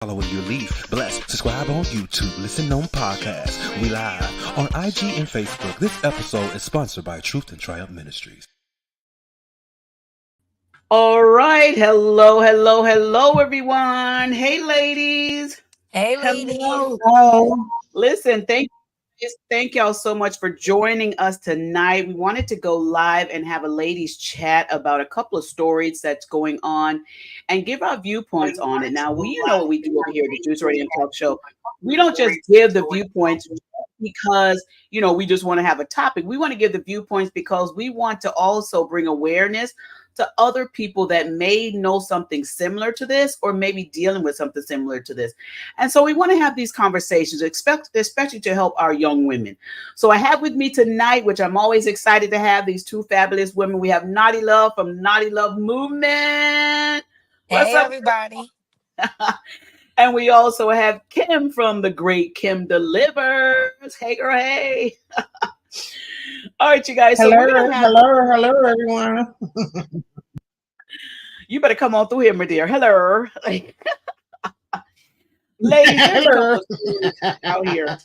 Follow when you leave. Bless. Subscribe on YouTube. Listen on podcast. We live on IG and Facebook. This episode is sponsored by Truth and Triumph Ministries. All right. Hello, everyone. Hey, ladies. Hey, ladies. Hello. Listen, thank y'all so much for joining us tonight. We wanted to go live and have a ladies chat about a couple of stories that's going on and give our viewpoints on it. Now, you know what we do over here at the Juice Radio and Talk Show. We don't just give the viewpoints because, we just want to have a topic. We want to give the viewpoints because we want to also bring awareness to other people that may know something similar to this or maybe dealing with something similar to this. And so we want to have these conversations, especially to help our young women. So I have with me tonight, which I'm always excited to have, these two fabulous women. We have Knotty Love from Knotty Love Movement. What's up, everybody? And we also have Kim from the great Kim Delivers. Hey, girl, hey. All right, you guys. Hello, everyone. You better come on through here, my dear. Hello. Ladies, Hello. out here.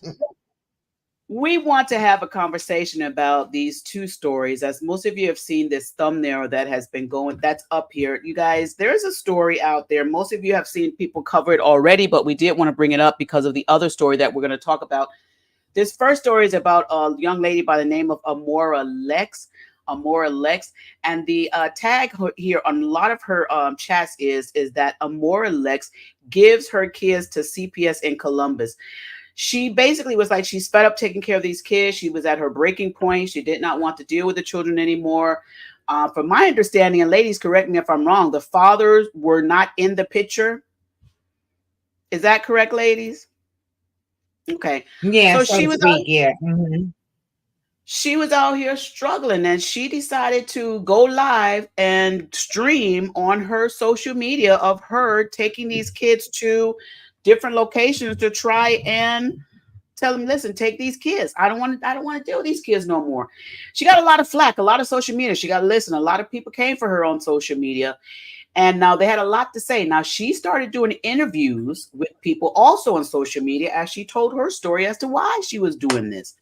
We want to have a conversation about these two stories. As most of you have seen this thumbnail that has been going, that's up here. You guys, there is a story out there. Most of you have seen people cover it already, but we did want to bring it up because of the other story that we're going to talk about. This first story is about a young lady by the name of Amora Lex. And the tag here on a lot of her chats is that Amora Lex gives her kids to CPS in Columbus. She basically was like, she's fed up taking care of these kids. She was at her breaking point. She did not want to deal with the children anymore. From my understanding, and ladies, correct me if I'm wrong, the fathers were not in the picture. Is that correct, ladies? Okay. Yeah, so she was Mm-hmm. She was out here struggling, and she decided to go live and stream on her social media of her taking these kids to different locations to try and tell them, listen, take these kids. I don't want to deal with these kids no more. She got a lot of flack, a lot of social media. She got to listen. A lot of people came for her on social media. And now they had a lot to say. Now she started doing interviews with people also on social media as she told her story as to why she was doing this.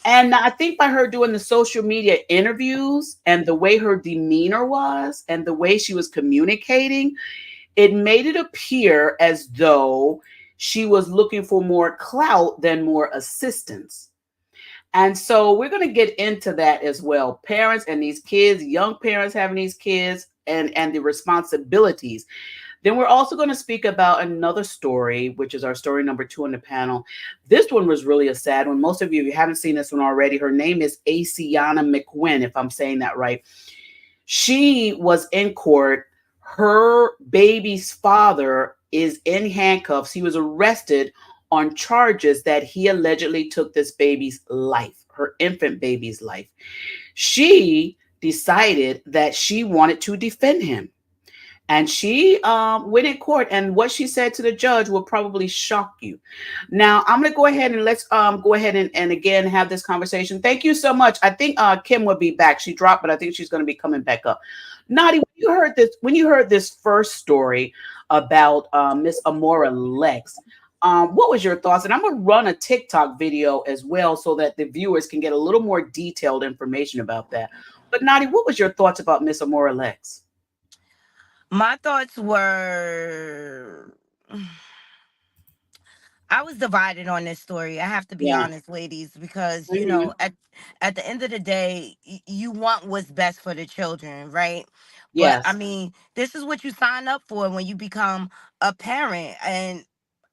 And I think by her doing the social media interviews and the way her demeanor was and the way she was communicating, it made it appear as though she was looking for more clout than more assistance. And so we're going to get into that as well. Parents and these kids, young parents having these kids, and the responsibilities. Then we're also going to speak about another story, which is our story number 2 on the panel. This one was really a sad one. Most of you, if you haven't seen this one already, her name is Asiana McQuinn, if I'm saying that right. She was in court. Her baby's father is in handcuffs. He was arrested on charges that he allegedly took this baby's life, her infant baby's life. She decided that she wanted to defend him. And she went in court, and what she said to the judge will probably shock you. Now, I'm going to go ahead and let's go ahead and again have this conversation. Thank you so much. I think Kim will be back. She dropped, but I think she's going to be coming back up. Knotty, when you heard this first story about Miss Amora Lex, what was your thoughts? And I'm going to run a TikTok video as well so that the viewers can get a little more detailed information about that. But Knotty, what was your thoughts about Miss Amora Lex? My thoughts were, I was divided on this story. I have to be honest, ladies, because, at the end of the day, you want what's best for the children, right? Yes. But I mean, this is what you sign up for when you become a parent. And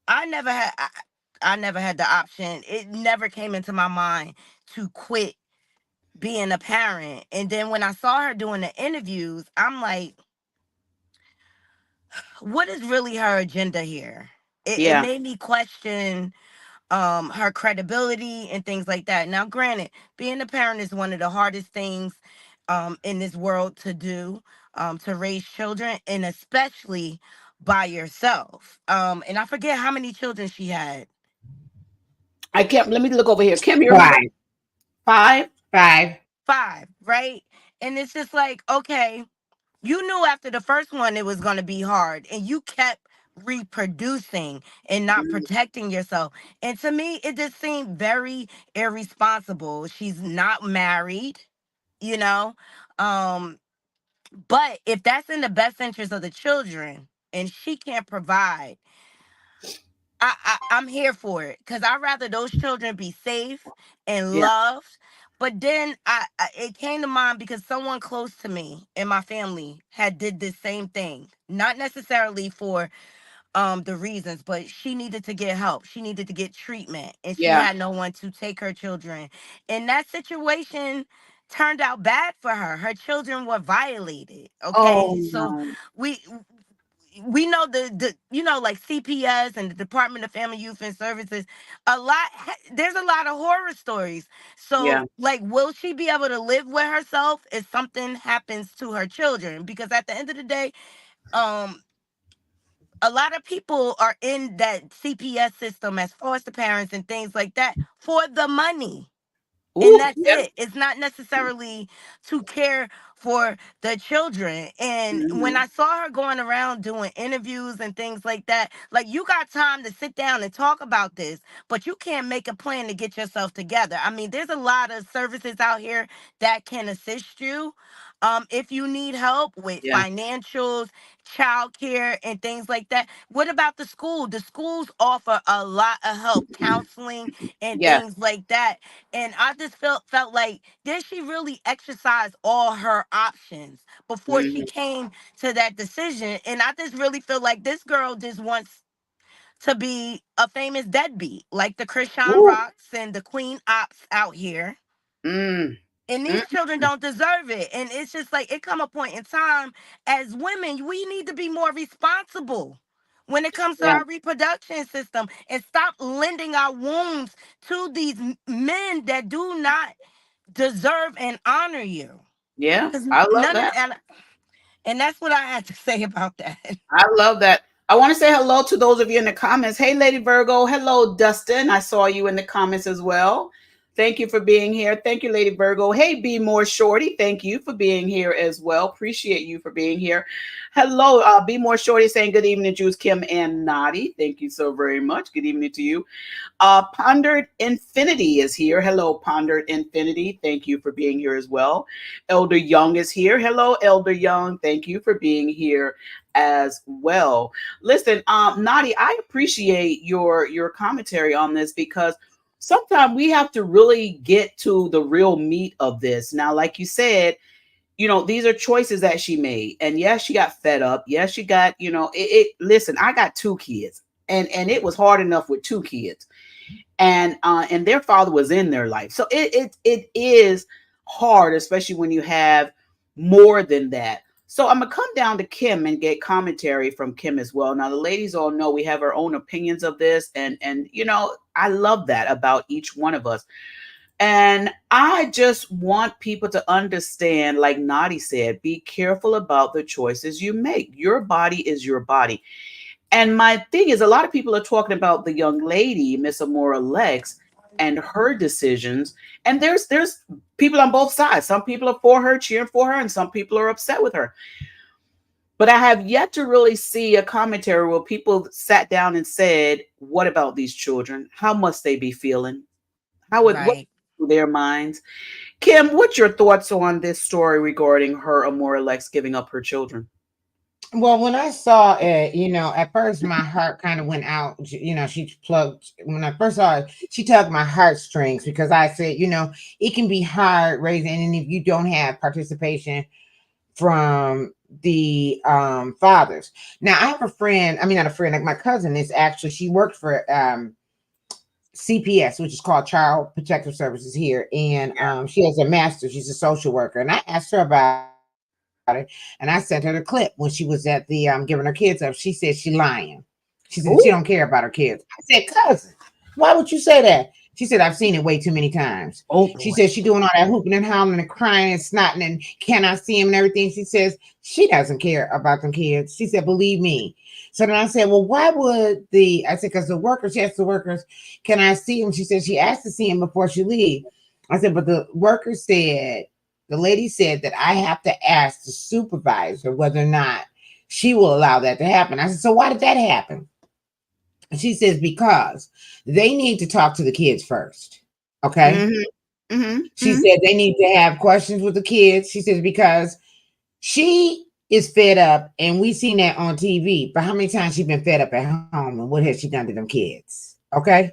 I never had the option. It never came into my mind to quit being a parent. And then when I saw her doing the interviews, I'm like, what is really her agenda here? It made me question her credibility and things like that. Now, granted, being a parent is one of the hardest things in this world to do, to raise children, and especially by yourself. And I forget how many children she had. I can't. Let me look over here. Kim, you're Five, right? And it's just like, okay, you knew after the first one it was going to be hard, and you kept reproducing and not protecting yourself. And to me, it just seemed very irresponsible. She's not married, you know. Um, but if that's in the best interest of the children and she can't provide, I'm here for it because I'd rather those children be safe and Yeah. loved. But then it came to mind because someone close to me in my family had did this same thing. Not necessarily for the reasons, but she needed to get help. She needed to get treatment, and she Yeah. had no one to take her children. And that situation turned out bad for her. Her children were violated. Oh Okay, so no. we we know the like CPS and the Department of Family Youth and Services, there's a lot of horror stories. Yeah. So like, will she be able to live with herself if something happens to her children? Because at the end of the day, um a lot of people are in that CPS system as foster parents and things like that for the money. And Ooh. that's Yeah. it. It's not necessarily to care for the children. And when Hmm. I saw her going around doing interviews and things like that, like, you got time to sit down and talk about this, but you can't make a plan to get yourself together. I mean, there's a lot of services out here that can assist you. If you need help with Yeah. financials, childcare, and things like that. What about the school? The schools offer a lot of help, counseling, and Yeah. things like that. And I just felt like, did she really exercise all her options before she Hmm. came to that decision? And I just really feel like this girl just wants to be a famous deadbeat, like the Krishan Ooh. Rocks and the Queen Ops out here. Mm. And Mm. these children don't deserve it. And it's just like, it come a point in time, as women, we need to be more responsible when it comes to Yeah. our reproduction system, and stop lending our wombs to these men that do not deserve and honor you. Yeah. Because I love none of that. the, and that's what I had to say about that. I love that. I want to say hello to those of you in the comments. Hey, Lady Virgo. Hello, Dustin. I saw you in the comments as well. Thank you for being here. Thank you, Lady Virgo. Hey, Be More Shorty. Thank you for being here as well. Appreciate you for being here. Hello, Be More Shorty saying good evening, Juice, Kim, and Knotty. Thank you so very much. Good evening to you. Pondered Infinity is here. Hello, Pondered Infinity. Thank you for being here as well. Elder Young is here. Hello, Elder Young. Thank you for being here as well. Listen, Nadi, I appreciate your commentary on this because sometimes we have to really get to the real meat of this. Now, like you said, these are choices that she made. And yes, she got fed up. Yes, she got, listen, I got two kids. And it was hard enough with two kids and their father was in their life. So it is hard, especially when you have more than that. So I'm gonna come down to Kim and get commentary from Kim as well. Now the ladies all know we have our own opinions of this, and I love that about each one of us. And I just want people to understand, like Nadi said, be careful about the choices you make. Your body is your body. And my thing is, a lot of people are talking about the young lady, Miss Amora Lex, and her decisions. And there's people on both sides. Some people are for her, cheering for her, and some people are upset with her. But I have yet to really see a commentary where people sat down and said, "What about these children? How must they be feeling? What Right. through their minds?" Kim, what's your thoughts on this story regarding her Amora Lex giving up her children? Well, when I saw it, at first my heart kind of went out. She plugged, when I first saw it, she tugged my heartstrings because I said, it can be hard raising, and if you don't have participation from the fathers. Now, I have a friend, I mean, not a friend, like my cousin is actually, she worked for CPS, which is called Child Protective Services here. And she has a master's, she's a social worker. And I asked her about it, and I sent her the clip when she was at the giving her kids up. She said she lying. She said she Ooh. don't care about her kids. I said, cousin, why would you say that? She said, I've seen it way too many times. Oh She boy. said she doing all that hooping and howling and crying and snotting and can I see him and everything. She says she doesn't care about them kids. She said, believe me. So then I said, well, why would I said, because the workers, she asked the workers, can I see him? She said she asked to see him before she leave. I said, but the workers said, the lady said that I have to ask the supervisor whether or not she will allow that to happen. I said, so why did that happen? And she says, because they need to talk to the kids first. Okay. Mm-hmm. Mm-hmm. She Mm-hmm. said they need to have questions with the kids. She says, because she is fed up, and we seen that on TV. But how many times she been fed up at home, and what has she done to them kids? Okay.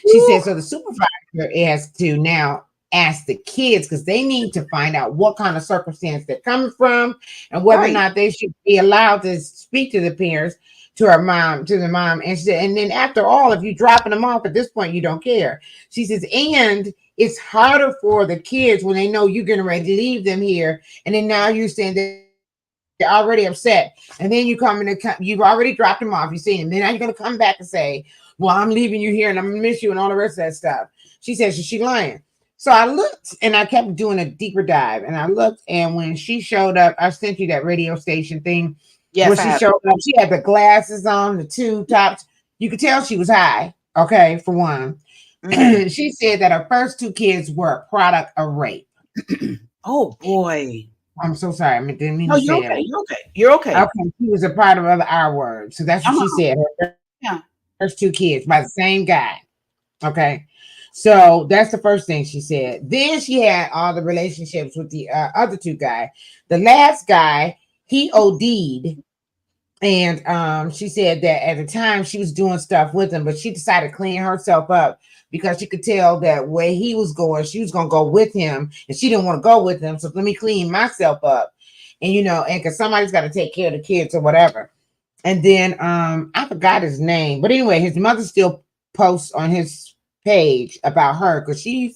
She said, Woo. so the supervisor has to now ask the kids because they need to find out what kind of circumstance they're coming from and whether or Right. not they should be allowed to speak to the parents, to her mom, to the mom. And she said, and then after all, if you're dropping them off at this point, you don't care. She says, and it's harder for the kids when they know you're getting ready to leave them here. And then now you're saying they're already upset. And then you come in, you've already dropped them off. You've seen them. Then now you're going to come back and say, well, I'm leaving you here and I'm going to miss you and all the rest of that stuff. She says, is she lying? So I looked and I kept doing a deeper dive. And I looked, and when she showed up, I sent you that radio station thing. When Yes, I she have. showed up, she had the glasses on, the two tops. You could tell she was high. Okay, for one. Mm. She said that her first two kids were a product of rape. Oh boy. I'm so sorry. I didn't mean No, to you're say okay. that. You're okay. You're okay. Okay, she was a part of other R words. So that's what she Uh-huh. said. Her Yeah. first two kids by the same guy. Okay. So that's the first thing she said. Then she had all the relationships with the other two guys. The last guy, he OD'd. And she said that at the time she was doing stuff with him, but she decided to clean herself up because she could tell that where he was going, she was going to go with him, and she didn't want to go with him. So let me clean myself up, and and because somebody's got to take care of the kids or whatever. And then I forgot his name, but anyway, his mother still posts on his page about her because she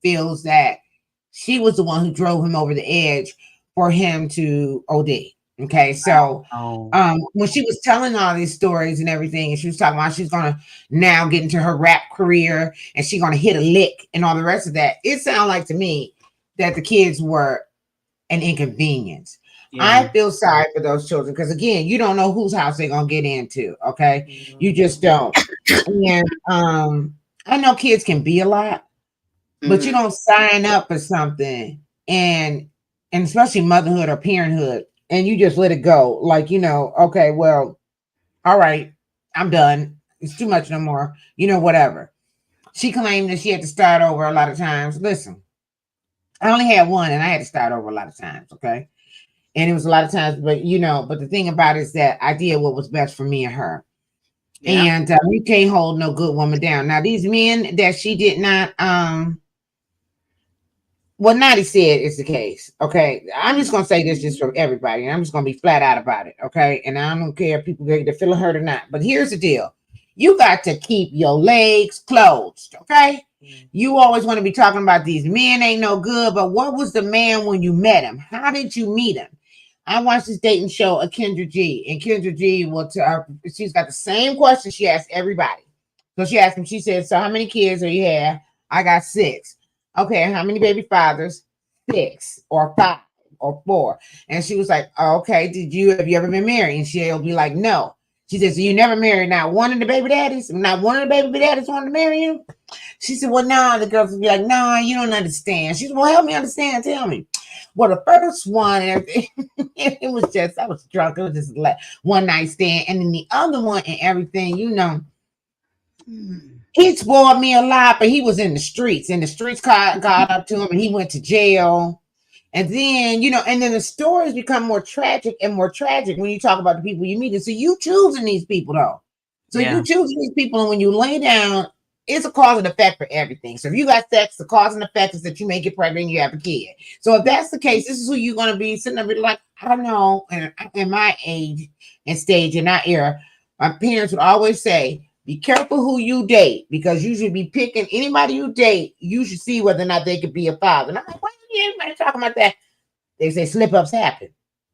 feels that she was the one who drove him over the edge for him to OD. Okay, so Oh. when she was telling all these stories and everything, and she was talking about she's gonna now get into her rap career and she's gonna hit a lick and all the rest of that, it sounded like to me that the kids were an inconvenience. I Yeah. feel sorry for those children because again, you don't know whose house they're gonna get into. Okay, you Mhm. just don't. And I know kids can be a lot, but you Mm-hmm. don't sign up for something and especially motherhood or parenthood and you just let it go. Like, okay, well, all right, I'm done. It's too much no more. Whatever. She claimed that she had to start over a lot of times. Listen, I only had one and I had to start over a lot of times. Okay. And it was a lot of times, but the thing about it is that I did what was best for me and her. Yeah. And you can't hold no good woman down. Now, these men that she did not, what Knotty said is the case. Okay. I'm just going to say this just for everybody. And I'm just going to be flat out about it. Okay. And I don't care if people get to feel hurt or not. But here's the deal. You got to keep your legs closed. Okay. You always want to be talking about these men ain't no good. But what was the man when you met him? How did you meet him? I watched this dating show of Kendra G. And Kendra G will tell her, she's got the same question she asked everybody. So she asked him, she said, so how many kids do you have? I got 6. Okay, how many baby fathers? 6 or 5 or 4. And she was like, okay, have you ever been married? And she'll be like, no. She says, so you never married not one of the baby daddies? Not one of the baby daddies wanted to marry you? She said, well, no. The girls would be like, no, you don't understand. She said, well, help me understand. Tell me. Well, the first one, it was just, I was drunk. It was just like one night stand. And then the other one and everything, Mm. he spoiled me a lot, but he was in the streets. And the streets got up to him and he went to jail. And then, and then the stories become more tragic and more tragic when you talk about the people you meet. And so you choosing these people, though. So Yeah. you choosing these people, and when you lay down, it's a cause and effect for everything. So if you got sex, the cause and effect is that you may get pregnant and you have a kid. So if that's the case, this is who you're going to be sitting there like, I don't know. And in my age and stage, in our era, my parents would always say, be careful who you date because you should be picking anybody you date. You should see whether or not they could be a father. And I'm like, why is anybody talking about that? They say slip ups happen.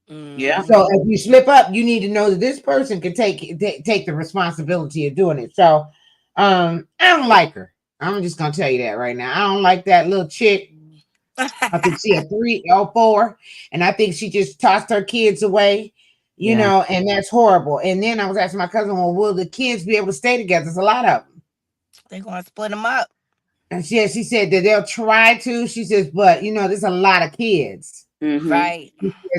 Yeah. So if you slip up, you need to know that this person can take the responsibility of doing it. So I don't like her. I'm just gonna tell you that right now. I don't like that little chick. I think she had 3 or 4, and I think she just tossed her kids away, Yeah. and that's horrible. And then I was asking my cousin, well, will the kids be able to stay together? There's a lot of them. They're going to split them up. And she said that they'll try to. She says, but there's a lot of kids. Right.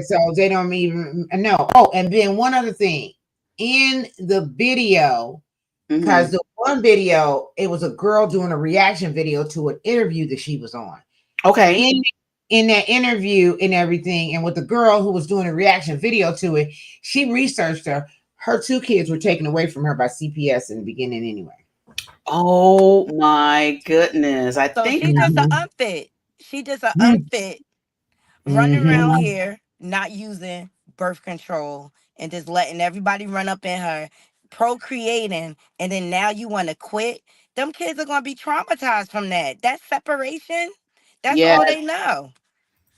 So they don't even know. Oh, and then one other thing in the video, because the one video, it was a girl doing a reaction video to an interview that she was on. Okay. In that interview and everything, and with the girl who was doing a reaction video to it, she researched her. Her 2 kids were taken away from her by CPS in the beginning anyway. Oh my goodness. I So think she just an Mhm. unfit. She just an Mhm. unfit running around Mhm. here not using birth control and just letting everybody run up in her, procreating, and then now you want to quit. Them kids are gonna be traumatized from that. That separation, that's yeah, all they know.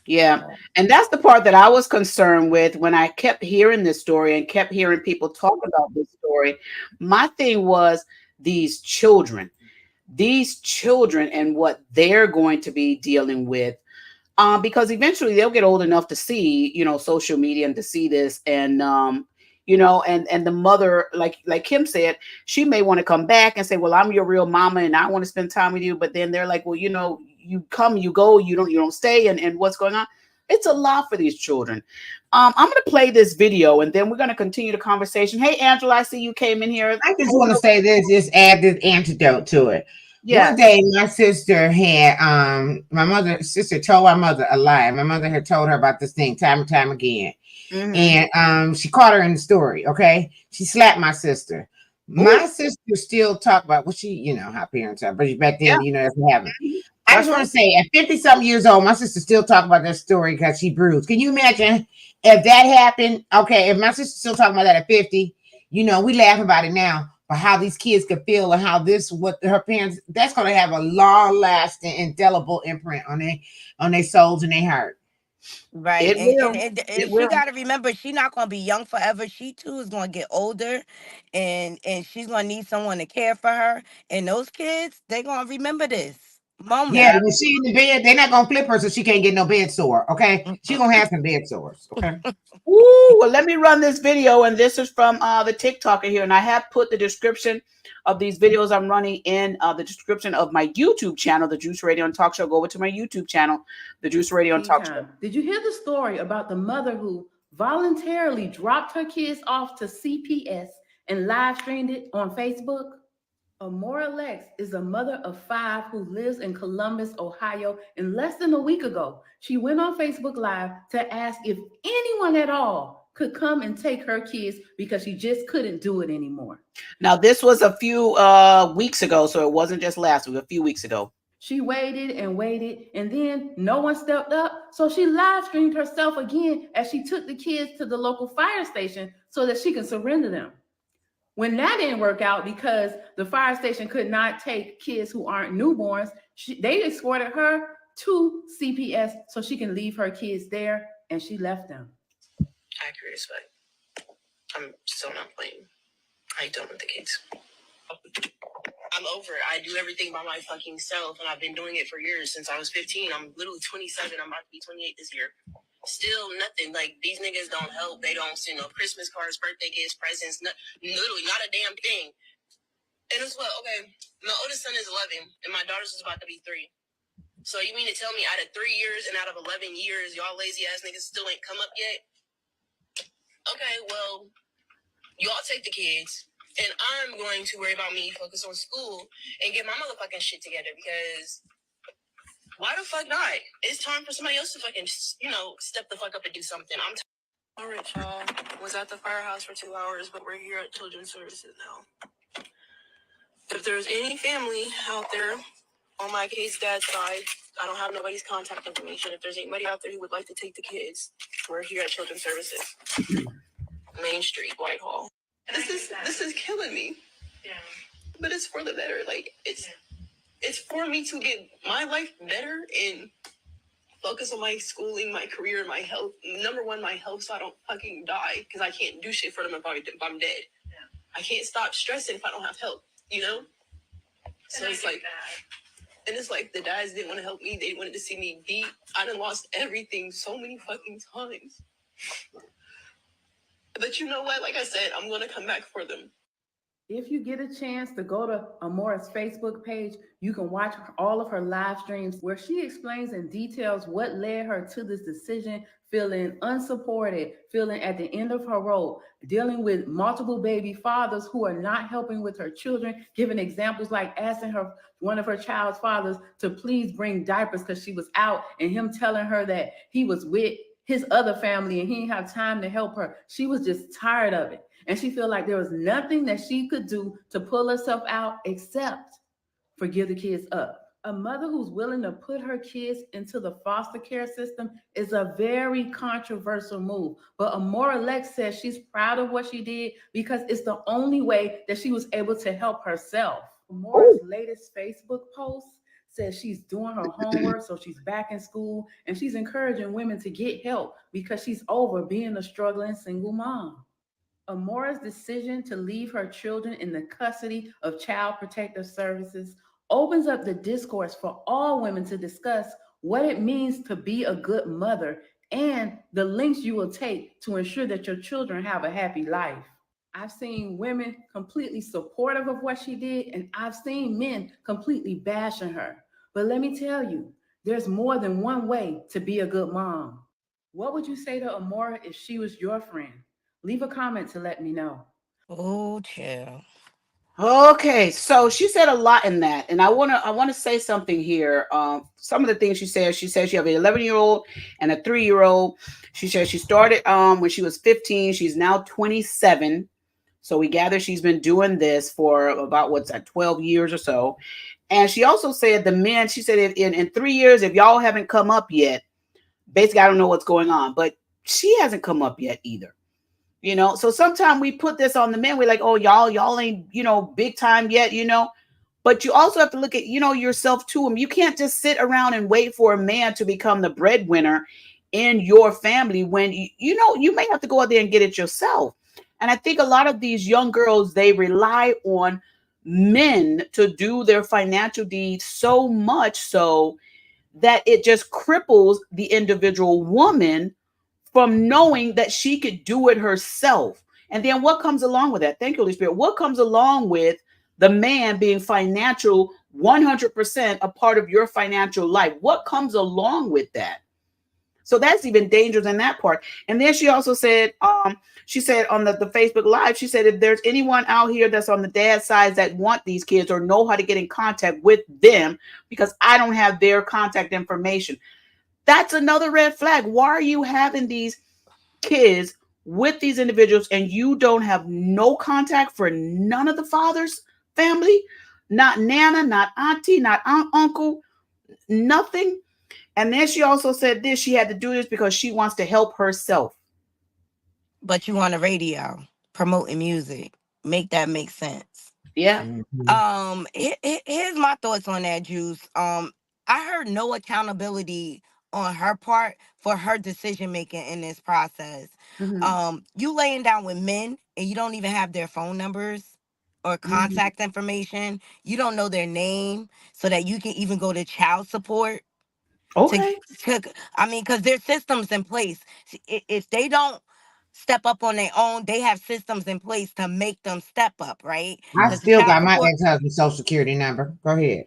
yeah. And that's the part that I was concerned with when I kept hearing this story and kept hearing people talk about this story. My thing was these children. These children and what they're going to be dealing with, because eventually they'll get old enough to see, social media and to see this, and and the mother, like Kim said, she may want to come back and say, well, I'm your real mama and I want to spend time with you, but then they're like, well, you come, you go, you don't stay, and what's going on. It's a lot for these children. I'm going to play this video and then we're going to continue the conversation. Hey, Angela, I see you came in here. I just want to say this, just add this antidote to it. One Yes. day, my sister had sister told my mother a lie. My mother had told her about this thing time and time again, Mm-hmm. and she caught her in the story. Okay, she slapped my sister. Ooh, My sister still talk about what she, how parents are, but back yeah. then, that's what happened. Mhm. I That's just want right. to say, at 50 something years old, my sister still talk about that story because she bruised. Can you imagine if that happened? Okay, if my sister still talking about that at 50, we laugh about it now. But how these kids could feel and how what her parents, that's going to have a long lasting, indelible imprint on their souls and their heart. Right. It will. It She will. gotta remember she not gonna be young forever. She too is gonna get older, and she's gonna need someone to care for her. And those kids, they gonna remember this Yeah, moment. when she in the bed, they're not going to flip her so she can't get no bed sore. Okay, she going to have some bed sores. Okay. Ooh, well, let me run this video, and this is from the TikToker here, and I have put the description of these videos I'm running in the description of my YouTube channel, the Juice Radio and Talk Show. Go over to my YouTube channel, the Juice Radio and Tea Talk Show. time. Did you hear the story about the mother who voluntarily dropped her kids off to CPS and live streamed it on Facebook? Amora Lex is a mother of 5 who lives in Columbus, Ohio. And less than a week ago, she went on Facebook Live to ask if anyone at all could come and take her kids because she just couldn't do it anymore. Now, this was a few weeks ago, so it wasn't just last week, a few weeks ago. She waited and waited, and then no one stepped up. So she live streamed herself again as she took the kids to the local fire station so that she can surrender them. When that didn't work out because the fire station could not take kids who aren't newborns, they escorted her to CPS so she can leave her kids there, and she left them. Accurate as fuck. I'm still not playing. I don't want the kids. I'm over it. I do everything by my fucking self, and I've been doing it for years since I was 15. I'm literally 27. I'm about to be 28 this year. Still nothing. Like, these niggas don't help. They don't send no Christmas cards, birthday gifts, presents. Literally not a damn thing. And it's what, okay, my oldest son is 11, and my daughter's is about to be 3. So you mean to tell me out of 3 years and out of 11 years, y'all lazy ass niggas still ain't come up yet? Okay, well, y'all take the kids, and I'm going to worry about me, focus on school, and get my motherfucking shit together, because why the fuck not? It's time for somebody else to fucking, step the fuck up and do something. All right, y'all. Was at the firehouse for 2 hours, but we're here at Children's Services now. If there's any family out there on my case dad's side, I don't have nobody's contact information. If there's anybody out there who would like to take the kids, we're here at Children's Services. Main Street, Whitehall. This is killing me. Yeah. But it's for the better. Like, it's for me to get my life better and focus on my schooling, my career, my health. Number one, my health, so I don't fucking die, because I can't do shit for them if I'm dead. Yeah. I can't stop stressing if I don't have help, So it's like, and it's like the dads didn't want to help me. They wanted to see me beat. I done lost everything so many fucking times. But you know what? Like I said, I'm going to come back for them. If you get a chance to go to Amora's Facebook page, you can watch all of her live streams where she explains in details what led her to this decision, feeling unsupported, feeling at the end of her rope, dealing with multiple baby fathers who are not helping with her children, giving examples like asking her one of her child's fathers to please bring diapers because she was out, and him telling her that he was with his other family and he didn't have time to help her. She was just tired of it. And she felt like there was nothing that she could do to pull herself out except for give the kids up. A mother who's willing to put her kids into the foster care system is a very controversial move. But Amora Lex says she's proud of what she did because it's the only way that she was able to help herself. Amora's latest Facebook post says she's doing her homework, so she's back in school, and she's encouraging women to get help because she's over being a struggling single mom. Amora's decision to leave her children in the custody of Child Protective Services opens up the discourse for all women to discuss what it means to be a good mother and the lengths you will take to ensure that your children have a happy life. I've seen women completely supportive of what she did, and I've seen men completely bashing her. But let me tell you, there's more than one way to be a good mom. What would you say to Amora if she was your friend? Leave a comment to let me know. Oh, chill. Okay, so she said a lot in that, and I wanna say something here. Some of the things she says. She says she have an 11-year-old and a 3-year old. She says she started when she was 15. She's now 27. So we gather she's been doing this for about what's that, 12 years or so. And she also said the men. She said in 3 years, if y'all haven't come up yet, basically I don't know what's going on, but she hasn't come up yet either. So sometimes we put this on the men. We're like, oh, y'all ain't, big time yet, but you also have to look at, yourself too. And you can't just sit around and wait for a man to become the breadwinner in your family when you may have to go out there and get it yourself. And I think a lot of these young girls, they rely on men to do their financial needs so much so that it just cripples the individual woman from knowing that she could do it herself. And then what comes along with that? Thank you, Holy Spirit. What comes along with the man being financial 100% a part of your financial life? What comes along with that? So that's even dangerous in that part. And then she also said, she said on the Facebook Live, she said, if there's anyone out here that's on the dad side that want these kids or know how to get in contact with them, because I don't have their contact information. That's another red flag. Why are you having these kids with these individuals and you don't have no contact for none of the father's family? Not Nana, not auntie, not uncle, nothing. And then she also said this, she had to do this because she wants to help herself. But you on the radio promoting music. Make that make sense. Yeah. Here's my thoughts on that, Juice. I heard no accountability on her part for her decision making in this process. Mm-hmm. You laying down with men and you don't even have their phone numbers or Mm-hmm. contact information. You don't know their name so that you can even go to child support to, Okay. I mean, because there's systems in place. If they don't step up on their own, they have systems in place to make them step up, right? I Because the still child got my support, ex-husband's social security number. Go ahead.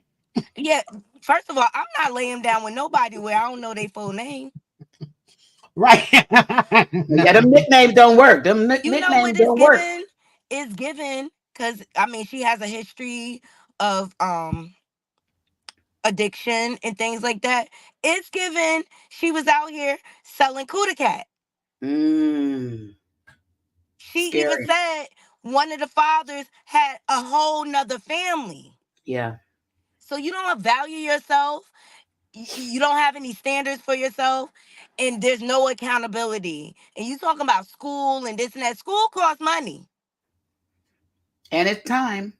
yeah. First of all, I'm not laying down with nobody where I don't know their full name. Right. Yeah, No. them nicknames don't work. Them You know what nicknames is don't work. given? Is given because I mean she has a history of addiction and things like that. It's given she was out here selling Kuda Cat. Mm, She even scary. said one of the fathers had a whole nother family. Yeah. So you don't value yourself. You don't have any standards for yourself. And there's no accountability. And you talking about school and this and that. School costs money. And it's time.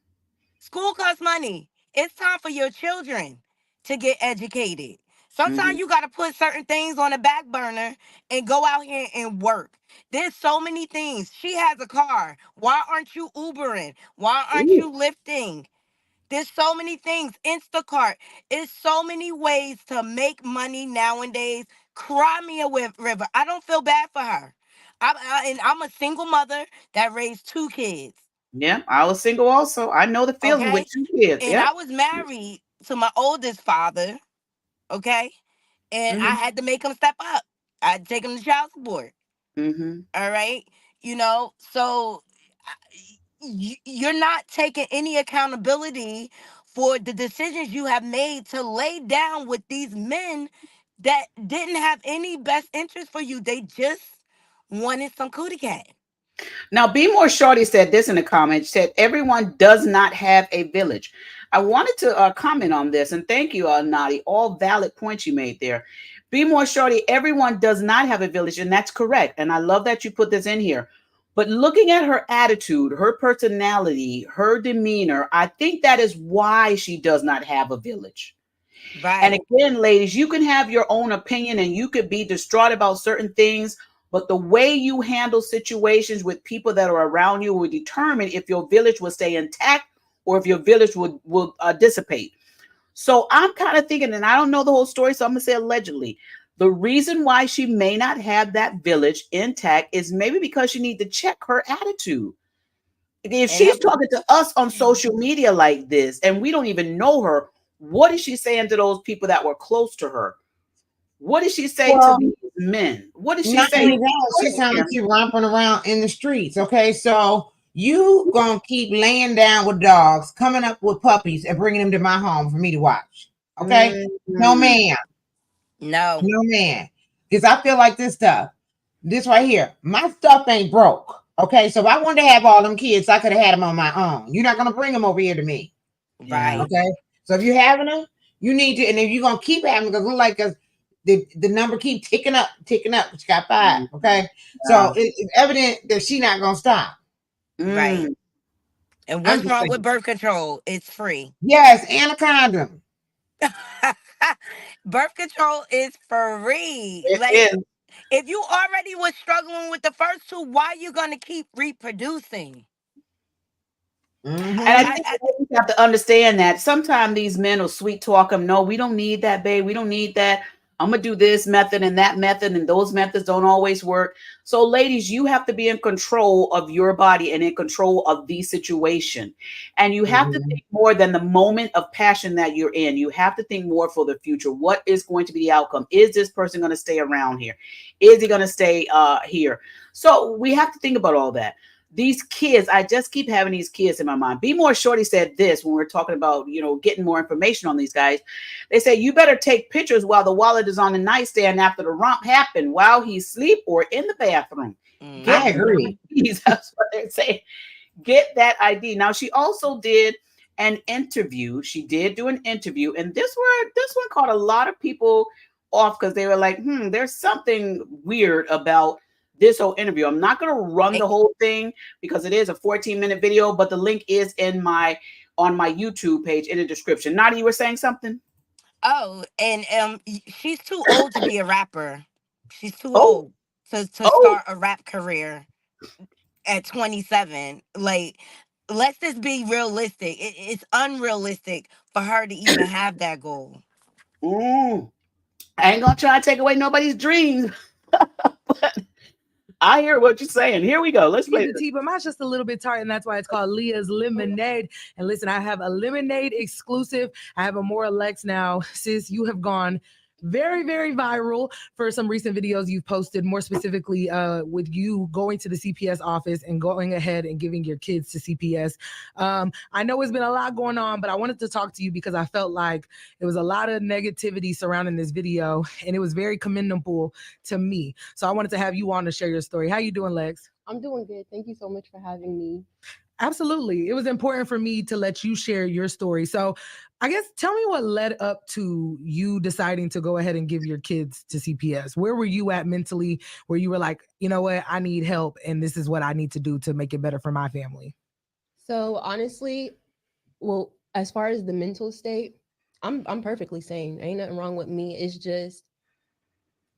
School costs money. It's time for your children to get educated. Mm-hmm. Sometimes you got to put certain things on the back burner and go out here and work. There's so many things. She has a car. Why aren't you Ubering? Why aren't Ooh. you lifting? There's so many things. Instacart. It's so many ways to make money nowadays. Cry me a river. I don't feel bad for her. And I'm a single mother that raised 2 kids. Yeah, I was single also. I know the feeling with Okay. 2 kids. And Yep. I was married to my oldest father. Okay. And I Mm-hmm. had to make him step up. I had to take him to child support. Mm-hmm. All right. So you're not taking any accountability for the decisions you have made to lay down with these men that didn't have any best interest for you. They just wanted some cootie cat. Now, Be More Shorty said this in the comments, said everyone does not have a village. I wanted to comment on this, and thank you, Knotty. All valid points you made there. Be More Shorty, everyone does not have a village, and that's correct. And I love that you put this in here. But looking at her attitude, her personality, her demeanor, I think that is why she does not have a village. And Right. again, ladies, you can have your own opinion and you could be distraught about certain things, but the way you handle situations with people that are around you will determine if your village will stay intact or if your village will dissipate. So I'm kind of thinking, and I don't know the whole story, so I'm going to say allegedly. The reason why she may not have that village intact is maybe because she needs to check her attitude. If And she's talking to us on social media like this and we don't even know her, what is she saying to those people that were close to her? What did she say to Well, these men? What did she not say? only that, she sounds like she romping around in the streets. Okay, so you gonna keep laying down with dogs, coming up with puppies, and bringing them to my home for me to watch? Okay, no, Mm-hmm. ma'am, no. no, man, because I feel like this stuff, this right here, my stuff ain't broke. Okay, so if I wanted to have all them kids, I could have had them on my own. You're not gonna bring them over here to me. Yeah. Right. Okay, so if you're having them, you need to, and if you're gonna keep having them, because look like the number keep ticking up, but you got 5. Okay, so Yeah. it's evident that she not gonna stop. Right. Mm. And I'm what's just wrong with saying. birth control? It's free. Yes, and a condom. Birth control is free. It Like, is. if you already was struggling with the first two, why are you gonna keep reproducing? And I Mm-hmm. think you have to understand that sometimes these men will sweet talk them. No, we don't need that, babe. We don't need that. I'm gonna do this method and that method, and those methods don't always work. So, ladies, you have to be in control of your body and in control of the situation. And you have to Mm-hmm. think more than the moment of passion that you're in. You have to think more for the future. What is going to be the outcome? Is this person going to stay around here? Is he going to stay here? So we have to think about all that. These kids, I just keep having these kids in my mind. Be More Shorty said this when we're talking about, getting more information on these guys. They say you better take pictures while the wallet is on the nightstand after the romp happened, while he's asleep or in the bathroom. Get I Hmm. agree. these. That's what they're saying. Get that ID. Now she also did an interview. She did do an interview, and this one caught a lot of people off because they were like, there's something weird about this whole interview. I'm not gonna run the whole thing because it is a 14-minute video, but the link is on my YouTube page in the description. Nadi, you were saying something? Oh, and she's too old to be a rapper. She's too Oh, old to oh, start a rap career at 27. Like, let's just be realistic. It's unrealistic for her to even have that goal. mm. I ain't gonna try to take away nobody's dreams. But I hear what you're saying. Here we go. Let's Get play the this. tea, but mine's just a little bit tart, and that's why it's called Leah's Lemonade. And listen, I have a lemonade exclusive. I have a more Lex now. Sis, you have gone very, very viral for some recent videos you've posted, more specifically with you going to the CPS office and going ahead and giving your kids to CPS. I know it's been a lot going on, but I wanted to talk to you because I felt like there was a lot of negativity surrounding this video, and it was very commendable to me. So I wanted to have you on to share your story. How you doing, Lex? I'm doing good. Thank you so much for having me. Absolutely. It was important for me to let you share your story. So, I guess tell me what led up to you deciding to go ahead and give your kids to CPS. Where were you at mentally where you were like, you know what, I need help and this is what I need to do to make it better for my family? So honestly, well, as far as the mental state, I'm perfectly sane. Ain't nothing wrong with me. It's just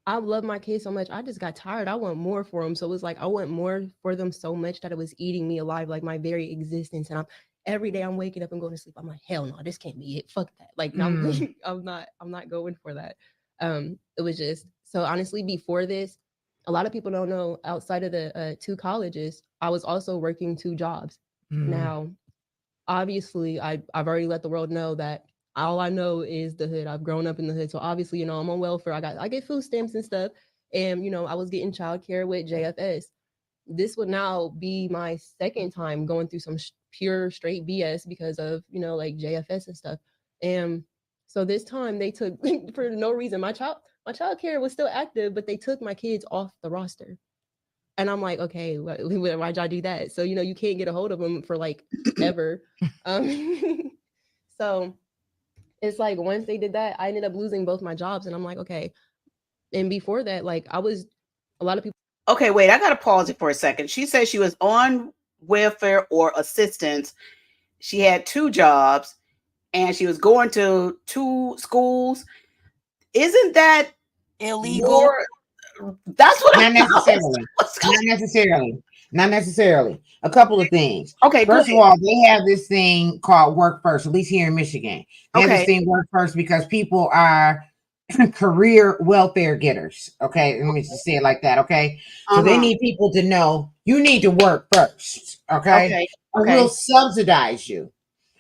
I love my kids so much. I just got tired. I want more for them. So it was like I want more for them so much that it was eating me alive, like my very existence. And every day I'm waking up and going to sleep. I'm like, hell no, this can't be it. Fuck that. Like I'm not going for that. It was just so honestly, before this, a lot of people don't know outside of the 2 colleges, I was also working 2 jobs. Now, obviously, I've already let the world know that all I know is the hood. I've grown up in the hood. So obviously, I'm on welfare. I get food stamps and stuff. And, I was getting childcare with JFS. This would now be my second time going through some pure straight BS because of, like JFS and stuff. And so this time they took, for no reason, my child care was still active, but they took my kids off the roster. And I'm like, okay, why'd y'all do that? So, you can't get a hold of them for like ever. So it's like once they did that, I ended up losing both my jobs. And I'm like, okay. And before that, like a lot of people. Okay, wait, I got to pause it for a second. She said she was on welfare or assistance. She had 2 jobs and she was going to 2 schools. Isn't that illegal? That's what not necessarily. Not necessarily. A couple of things. Okay. First of all, they have this thing called Work First, at least here in Michigan. They have this thing Work First because people are career welfare getters. Okay. Let me just say it like that. Okay. So they need people to know you need to work first. Okay. Or we'll subsidize you.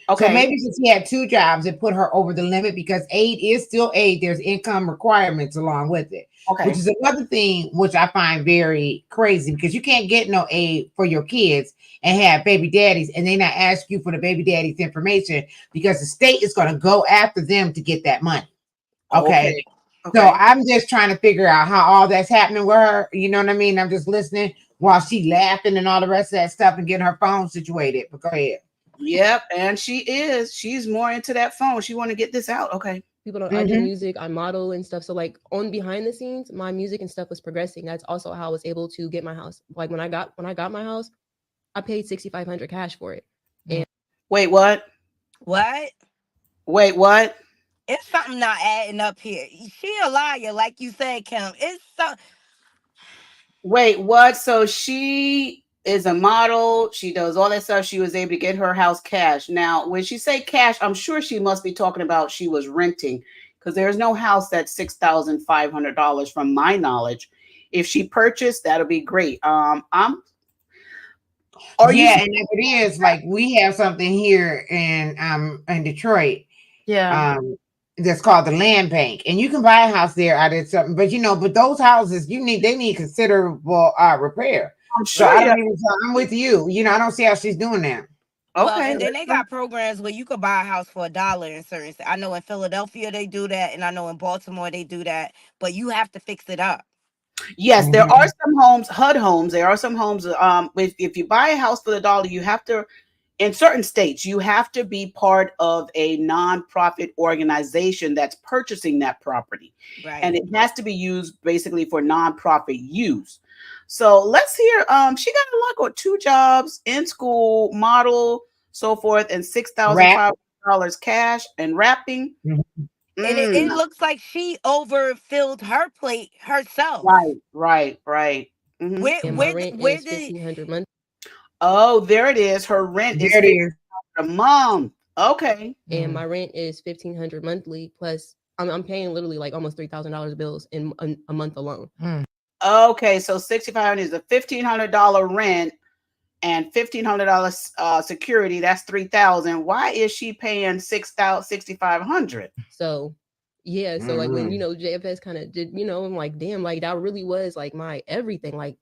Okay. So maybe since he had 2 jobs, it put her over the limit because aid is still aid. There's income requirements along with it. Okay. Which is another thing which I find very crazy because you can't get no aid for your kids and have baby daddies and they not ask you for the baby daddy's information because the state is going to go after them to get that money. Okay. So I'm just trying to figure out how all that's happening with her. You know what I mean? I'm just listening while she laughing and all the rest of that stuff and getting her phone situated. But go ahead. Yep, and she's more into that phone. She want to get this out. Okay. People don't. I do music, I model and stuff. So like on behind the scenes, my music and stuff was progressing. That's also how I was able to get my house. Like when I got my house, I paid $6,500 cash for it. And wait, what? What? Wait, what? It's something not adding up here. She a liar, like you said, Kim. It's so. Wait, what? So she is a model. She does all that stuff. She was able to get her house cash. Now, when she say cash, I'm sure she must be talking about she was renting because there's no house that's $6,500 from my knowledge. If she purchased, that'll be great. And if it is like we have something here in Detroit. Yeah. That's called the land bank, and you can buy a house there out of something, but those houses they need considerable repair. I'm sure. So I'm with you. I don't see how she's doing that. Okay. Well, and then they got programs where you could buy a house for $1 in certain. I know in Philadelphia they do that, and I know in Baltimore they do that, but you have to fix it up. Yes, there are some homes, HUD homes. There are some homes. If you buy a house for $1, you have to. In certain states, you have to be part of a nonprofit organization that's purchasing that property. Right. And it has to be used basically for nonprofit use. So let's hear, she got a lot of 2 jobs in school, model, so forth, and $6,500 cash and rapping. Mm-hmm. And it looks like she overfilled her plate herself. Right. Mm-hmm. Where did $1,500 monthly? Oh, there it is. Her rent is a month. Okay. And my rent is $1,500 monthly plus I'm paying literally like almost $3,000 bills in a month alone. Okay, so $6,500 is a $1,500 rent and $1,500 security. That's $3,000. Why is she paying $6,500? So yeah, so like when JFS kind of did, I'm like, damn, like that really was like my everything. Like,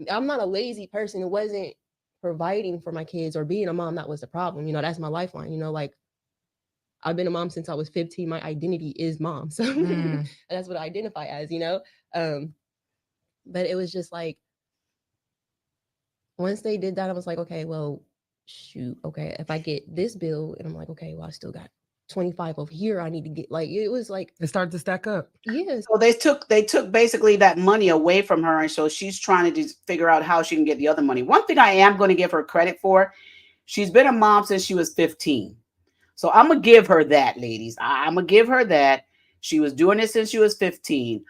I'm not a lazy person. It wasn't providing for my kids or being a mom that was the problem. That's my lifeline. Like I've been a mom since I was 15. My identity is mom. So that's what I identify as, but it was just like, once they did that, I was like, okay, well, shoot. Okay. If I get this bill and I'm like, okay, well, I still got 25 over here. I need to get it was like it started to stack up. Yes. So they took basically that money away from her. And so she's trying to just figure out how she can get the other money. One thing I am going to give her credit for, she's been a mom since she was 15. So I'm going to give her that, ladies. I'm going to give her that. She was doing it since she was 15.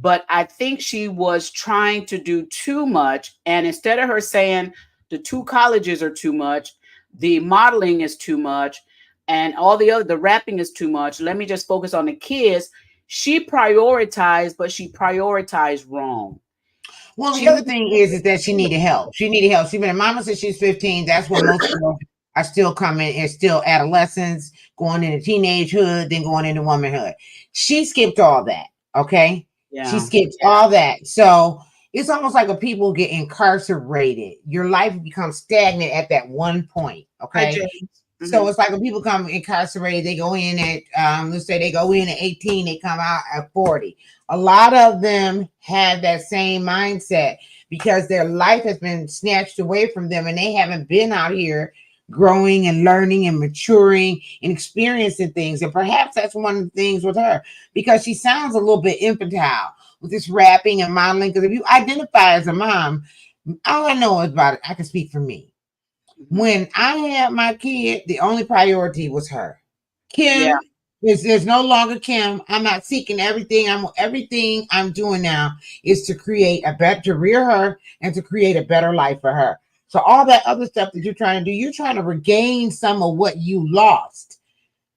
But I think she was trying to do too much. And instead of her saying the 2 colleges are too much, the modeling is too much, and all the rapping is too much, let me just focus on the kids. She prioritized, but she prioritized wrong. Well, the other thing is that she needed help. She needed help. She's been a mama since she's 15. That's when most girls are still coming and still adolescents, going into teenagehood, then going into womanhood. She skipped all that. Okay. She skipped all that. So it's almost like when people get incarcerated, your life becomes stagnant at that one point. Okay. So it's like when people come incarcerated, they go in at, let's say they go in at 18, they come out at 40. A lot of them have that same mindset because their life has been snatched away from them and they haven't been out here growing and learning and maturing and experiencing things. And perhaps that's one of the things with her, because she sounds a little bit infantile with this rapping and modeling. Because if you identify as a mom, all I know about it, I can speak for me. When I had my kid, the only priority was her. Kim, there's no longer Kim. I'm not seeking everything. Everything I'm doing now is to create a better, to rear her and to create a better life for her. So all that other stuff that you're trying to do, you're trying to regain some of what you lost.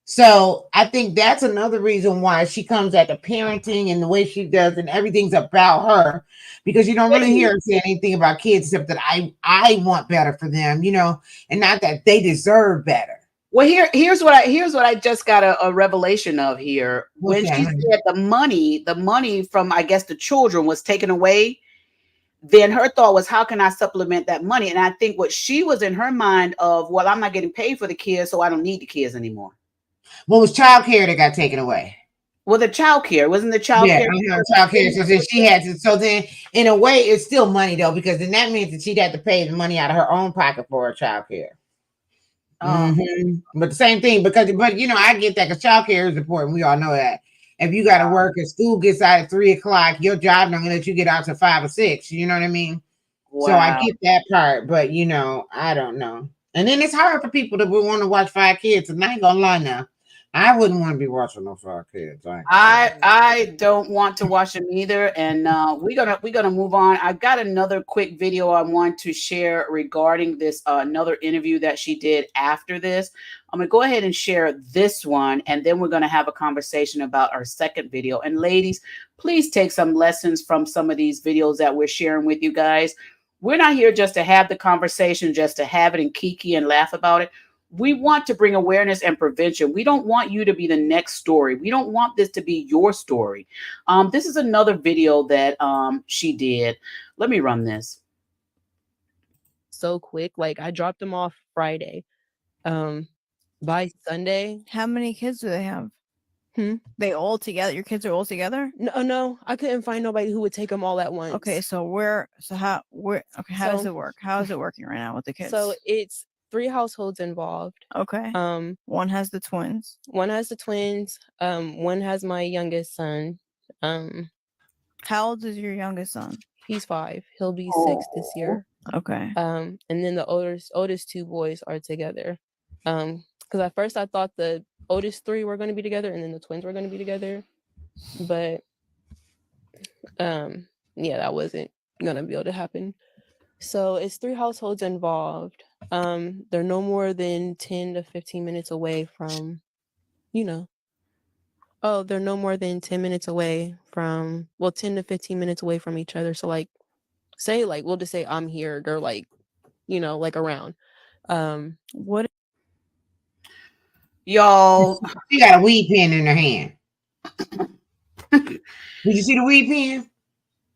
So I think that's another reason why she comes at the parenting and the way she does, and everything's about her, because you don't really hear her say anything about kids except that I want better for them, and not that they deserve better. Well, here's what I just got a revelation of here. When she said the money from, I guess, the children was taken away, then her thought was, how can I supplement that money? And I think what she was in her mind of, well, I'm not getting paid for the kids, so I don't need the kids anymore. Well, it was child care that got taken away. Well, the child care wasn't the child care. Child care. So then she had to. So then, in a way, it's still money though, because then that means that she'd have to pay the money out of her own pocket for her child care. But the same thing, but I get that, because child care is important. We all know that. If you got to work and school gets out at 3:00, your job not gonna let you get out to 5 or 6. You know what I mean? Wow. So I get that part, but I don't know. And then it's hard for people that would want to watch 5 kids. And I ain't gonna lie now, I wouldn't want to be watching no 5 kids. I don't want to watch them either. And we're gonna move on. I've got another quick video I want to share regarding this another interview that she did after this. I'm gonna go ahead and share this one, and then we're gonna have a conversation about our second video. And ladies, please take some lessons from some of these videos that we're sharing with you guys. We're not here just to have the conversation, just to have it and kiki and laugh about it. We want to bring awareness and prevention. We don't want you to be the next story. We don't want this to be your story. This is another video that she did. Let me run this. So quick. Like, I dropped them off Friday. By Sunday. How many kids do they have? They all together? Your kids are all together? No, I couldn't find nobody who would take them all at once. Okay, how does it work? How is it working right now with the kids? So it's 3 households involved. Okay. One has the twins. One has my youngest son. How old is your youngest son? He's 5. He'll be 6 this year. Okay. And then the oldest 2 boys are together. Because at first I thought the oldest 3 were going to be together and then the twins were going to be together, but that wasn't going to be able to happen. So it's 3 households involved. They're no more than 10 to 15 minutes away from, they're no more than 10 minutes away from, 10 to 15 minutes away from each other. So we'll just say I'm here, they're around. What? Y'all, she got a weed pen in her hand. Did you see the weed pen?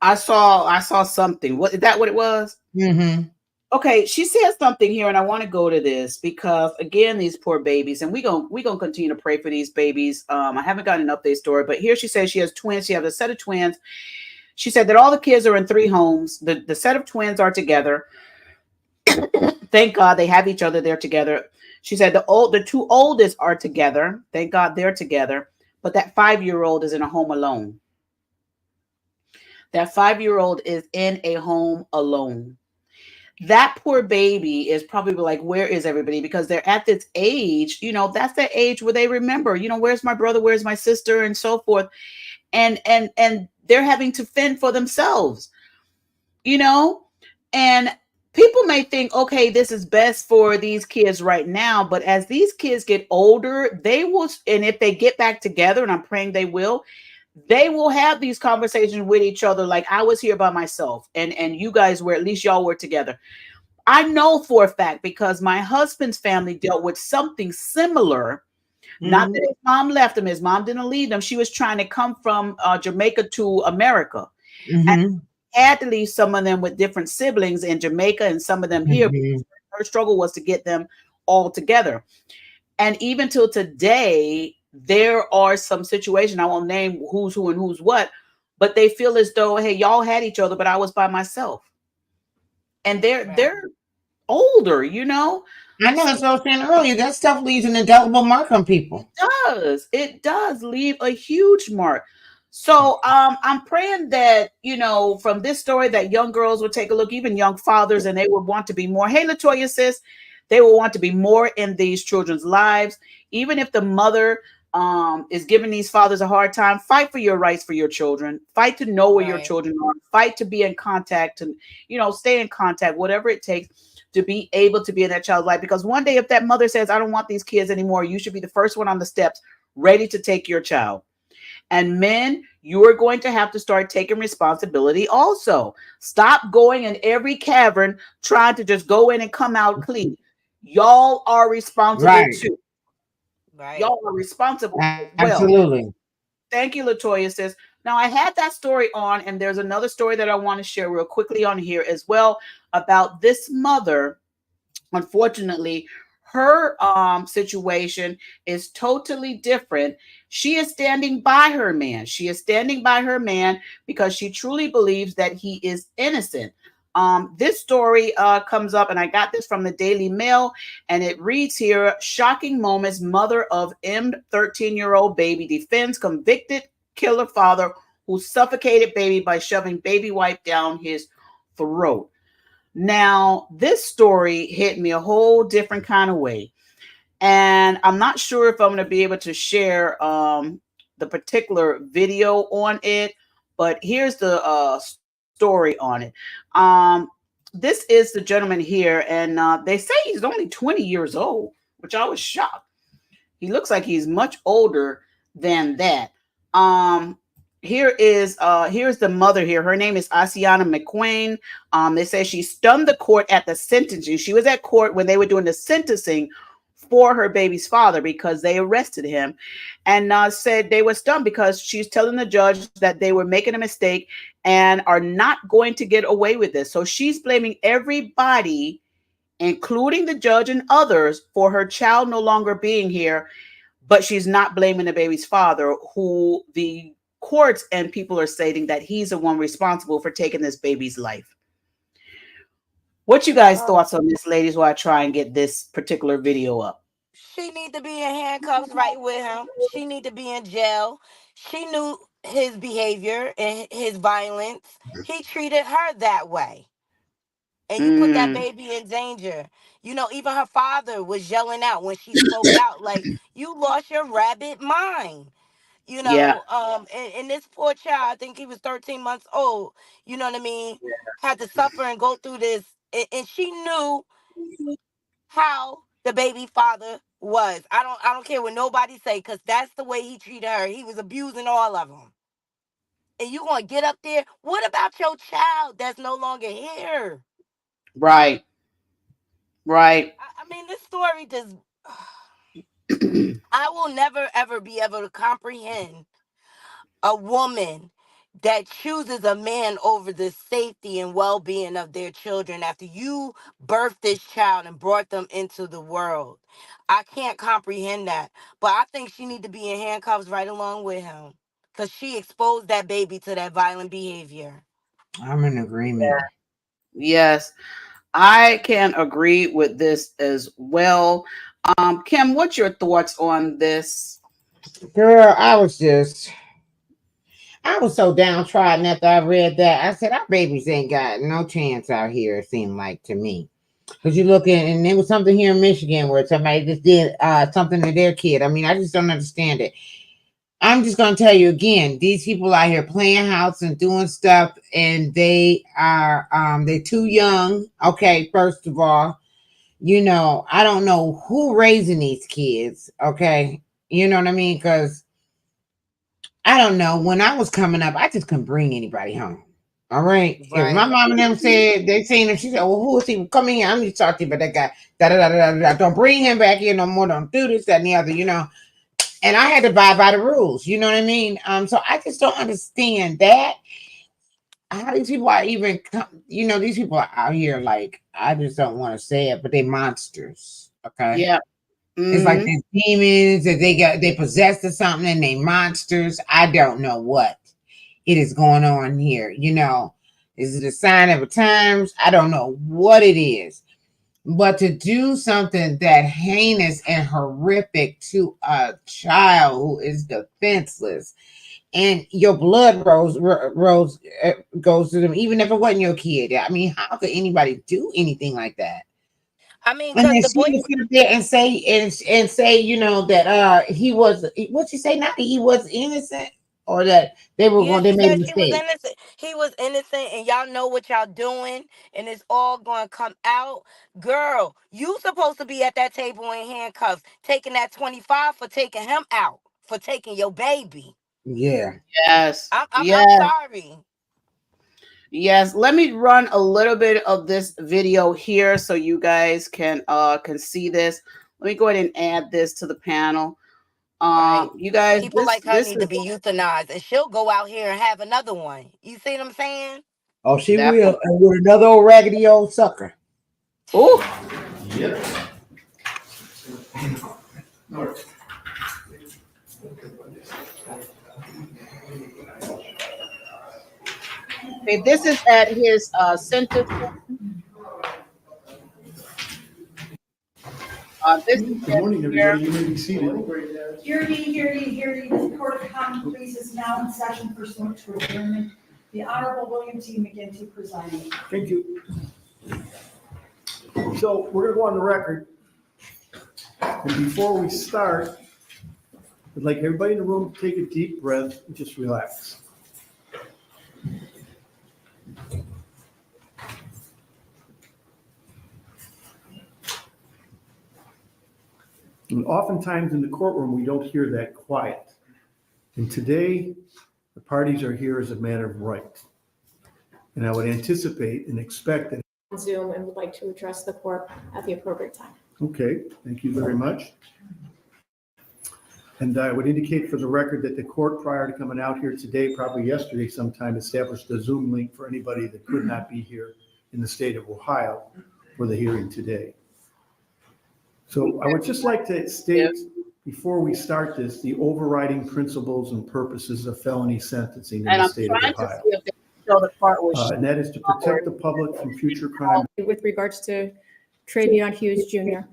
I saw something. Is that what it was? Okay, she said something here, and I want to go to this because, again, these poor babies, and we gonna continue to pray for these babies. I haven't gotten an update story, but here she says she has twins. She has a set of twins. She said that all the kids are in 3 homes. The set of twins are together. Thank God they have each other. They're together. She said the 2 oldest are together. Thank God they're together. But that 5-year-old is in a home alone. That 5-year-old is in a home alone. That poor baby is probably like, where is everybody? Because they're at this age, that's the age where they remember, where's my brother? Where's my sister? And so forth. And they're having to fend for themselves, and people may think, okay, this is best for these kids right now. But as these kids get older, they will, and if they get back together, and I'm praying they will, they will have these conversations with each other. Like, I was here by myself, and you guys were, at least y'all were together. I know for a fact because my husband's family dealt with something similar. Not that his mom left him. His mom didn't leave him. She was trying to come from Jamaica to America. And had to leave some of them with different siblings in Jamaica and some of them here. Her struggle was to get them all together. And even till today, there are some situations, I won't name who's who and who's what, but they feel as though, hey, y'all had each other, but I was by myself. And they're older, you know. I know, that's what I was saying earlier. That stuff leaves an indelible mark on people. It does leave a huge mark. So I'm praying that, you know, from this story that young girls would take a look, even young fathers, and they would want to be more. Hey, Latoya, sis, they will want to be more in these children's lives. Even if the mother is giving these fathers a hard time, fight for your rights for your children. Fight to know where your children are. Fight to be in contact, and, you know, stay in contact, whatever it takes to be able to be in that child's life. Because one day, if that mother says, I don't want these kids anymore, you should be the first one on the steps, ready to take your child. And men, you are going to have to start taking responsibility also. Stop going in every cavern trying to just go in and come out clean. Y'all are responsible too. Y'all are responsible as well. Absolutely. Thank you, Latoya, sis. Now, I had that story on, and there's another story that I want to share real quickly on here as well about this mother. Unfortunately, her situation is totally different. She is standing by her man. She is standing by her man because she truly believes that he is innocent. This story comes up, and I got this from the Daily Mail, and it reads here: shocking moments. Mother of M 13-year-old baby defends convicted killer father who suffocated baby by shoving baby wipe down his throat. Now, this story hit me a whole different kind of way. And I'm not sure if I'm going to be able to share the particular video on it, but here's the story on it. This is the gentleman here, and they say he's only 20 years old, which I was shocked. He looks like he's much older than that. Here's the mother here. Her name is Asiana McQueen. They say she stunned the court at the sentencing. She was at court when they were doing the sentencing for her baby's father because they arrested him, and said they were stunned because she's telling the judge that they were making a mistake and are not going to get away with this. So she's blaming everybody, including the judge and others, for her child no longer being here, but she's not blaming the baby's father, who the courts and people are stating that he's the one responsible for taking this baby's life. What you guys' thoughts on this, ladies, while I try and get this particular video up? She need to be in handcuffs right with him. She need to be in jail. She knew his behavior and his violence. He treated her that way. And you put that baby in danger. You know, even her father was yelling out when she spoke out, like, you lost your rabbit mind. You know, and this poor child, I think he was 13 months old, you know what I mean, had to suffer and go through this. And she knew how the baby father was. I don't care what nobody say, because that's the way he treated her. He was abusing all of them. And you gonna get up there? What about your child that's no longer here? Right. I mean, this story just I will never ever be able to comprehend a woman that chooses a man over the safety and well-being of their children after you birthed this child and brought them into the world. I can't comprehend that. But I think she need to be in handcuffs right along with him, because she exposed that baby to that violent behavior. I'm in agreement. Yes, I can agree with this as well. Kim, what's your thoughts on this? Girl, I was so downtrodden after I read that. I said, our babies ain't got no chance out here, it seemed like to me. Because you look at, and there was something here in Michigan where somebody just did something to their kid. I mean, I just don't understand it. I'm just going to tell you again, these people out here playing house and doing stuff, and they are, they're too young. Okay, first of all, you know, I don't know who raising these kids. Okay, you know what I mean? Because I don't know. When I was coming up, I just couldn't bring anybody home. All right. If my Right. mom and them said they seen him, she said, "Well, who is he? Come in here. I'm just talking to you about that guy. Da, da, da, da, da, da. Don't bring him back here no more. Don't do this, that, and the other, you know." And I had to abide by the rules. You know what I mean? So I just don't understand that. How these people are even, you know, these people are out here like, I just don't want to say it, but they monsters. Okay. Yeah. It's like Mhm. these demons that they possessed or something and they monsters. I don't know what it is going on here. You know, is it a sign of the times? I don't know what it is. But to do something that heinous and horrific to a child who is defenseless, and your blood goes to them, even if it wasn't your kid. I mean, how could anybody do anything like that? I mean, And because then the she boy, would sit up there and say, you know, that he was, what you say, not that he was innocent, or that yeah, they she made a said she was mistake. innocent. He was innocent, and y'all know what y'all doing, and it's all going to come out. Girl, you supposed to be at that table in handcuffs, taking that 25 for taking him out, for taking your baby. Yeah. Yes. I'm Yes. sorry. Yes. Let me run a little bit of this video here so you guys can see this. Let me go ahead and add this to the panel. Right. You guys, People like her this need to is be euthanized, and she'll go out here and have another one. You see what I'm saying? Oh, she that. will. And with another old raggedy old sucker. Oh, Yep. okay. This is at his sentence. This is Good morning, here. everybody. You may be seated. Hear ye, hear ye, hear ye. This court of common pleas is now in session pursuant to adjournment. The Honorable William T. McGinty presiding. Thank you. So we're gonna go on the record. And before we start, I'd like everybody in the room to take a deep breath and just relax. And oftentimes in the courtroom, we don't hear that quiet. And today, the parties are here as a matter of right. And I would anticipate and expect that. Zoom and would like to address the court at the appropriate time. Okay, thank you very much. And I would indicate for the record that the court, prior to coming out here today, probably yesterday sometime, established a Zoom link for anybody that could not be here in the state of Ohio for the hearing today. So I would just like to state, before we start this, the overriding principles and purposes of felony sentencing in And the I'm state of trying to Ohio. see if they show the part where And that is to protect the public from future crime. With regards to Travion Hughes Jr.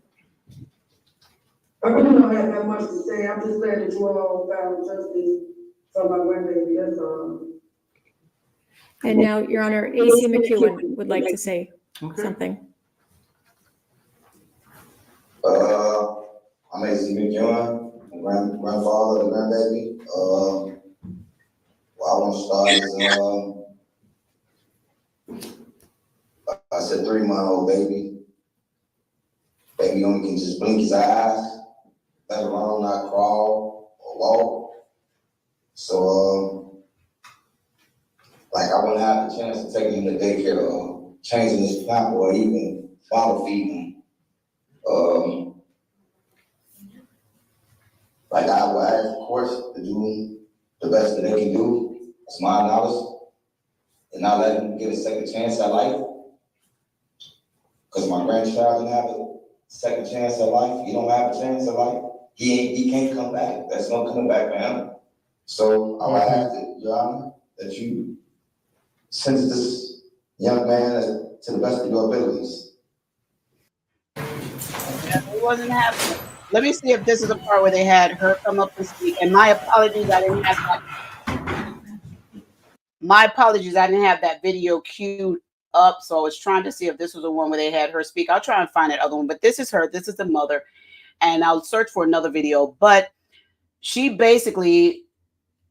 I really don't have that much to say. I'm just glad that you all found justice for my grandbaby. That's all. And now, Your Honor, AC McEwen would like to say something. I'm AC McEwen, grandfather of the grandbaby. What I want to start is, I said 3-month-old baby. Baby only can just blink his eyes, let alone not crawl or walk. So, like I wouldn't have the chance to take him to daycare or changing his pamper or even bottle feeding him. Like I would ask the courts to do the best that they can do, that's my knowledge, and not let him get a second chance at life. Because my grandchild didn't have a second chance at life. He don't have a chance at life. He can't come back. There's no coming back for him. So I would ask that, Your Honor, that you sentence this young man to the best of your abilities. it wasn't happening. Let me see if this is the part where they had her come up and speak. And my apologies, I didn't have that. My apologies, I didn't have that video queued up. So I was trying to see if this was the one where they had her speak. I'll try and find that other one. But this is her. This is the mother. And I'll search for another video. But she basically,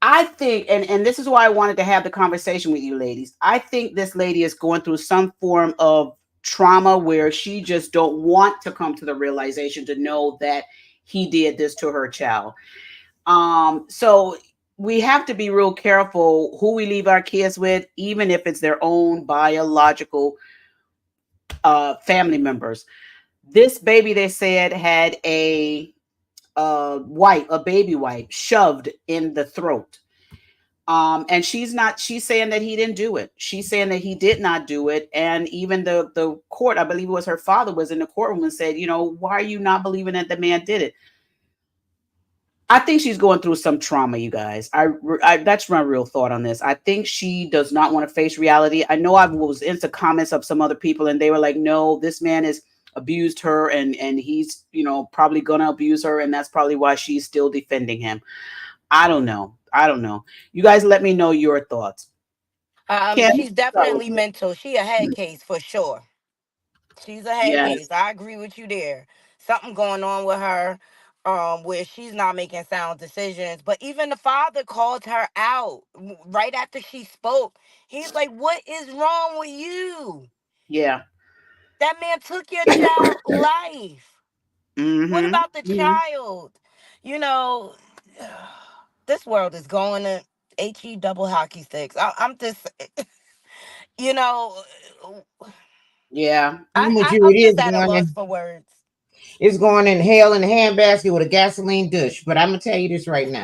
I think, and this is why I wanted to have the conversation with you ladies. I think this lady is going through some form of trauma where she just don't want to come to the realization to know that he did this to her child. So we have to be real careful who we leave our kids with, even if it's their own biological family members. This baby, they said, had a baby wipe shoved in the throat. And she's saying that he didn't do it. She's saying that he did not do it. And even the court, I believe it was her father, was in the courtroom and said, why are you not believing that the man did it? I think she's going through some trauma, you guys. That's my real thought on this. I think she does not want to face reality. I know I was into comments of some other people and they were like, no, this man has abused her and he's, probably gonna abuse her. And that's probably why she's still defending him. I don't know. You guys let me know your thoughts. She's definitely mental. She a head case for sure. She's a head case. I agree with you there. Something going on with her, where she's not making sound decisions. But even the father called her out right after she spoke. He's like, "What is wrong with you? Yeah. That man took your child's life. Mm-hmm. What about the child? This world is going to HE double hockey sticks. I'm just, Yeah. I'm just at a loss for words. It's going in hell in a handbasket with a gasoline douche. But I'm gonna tell you this right now.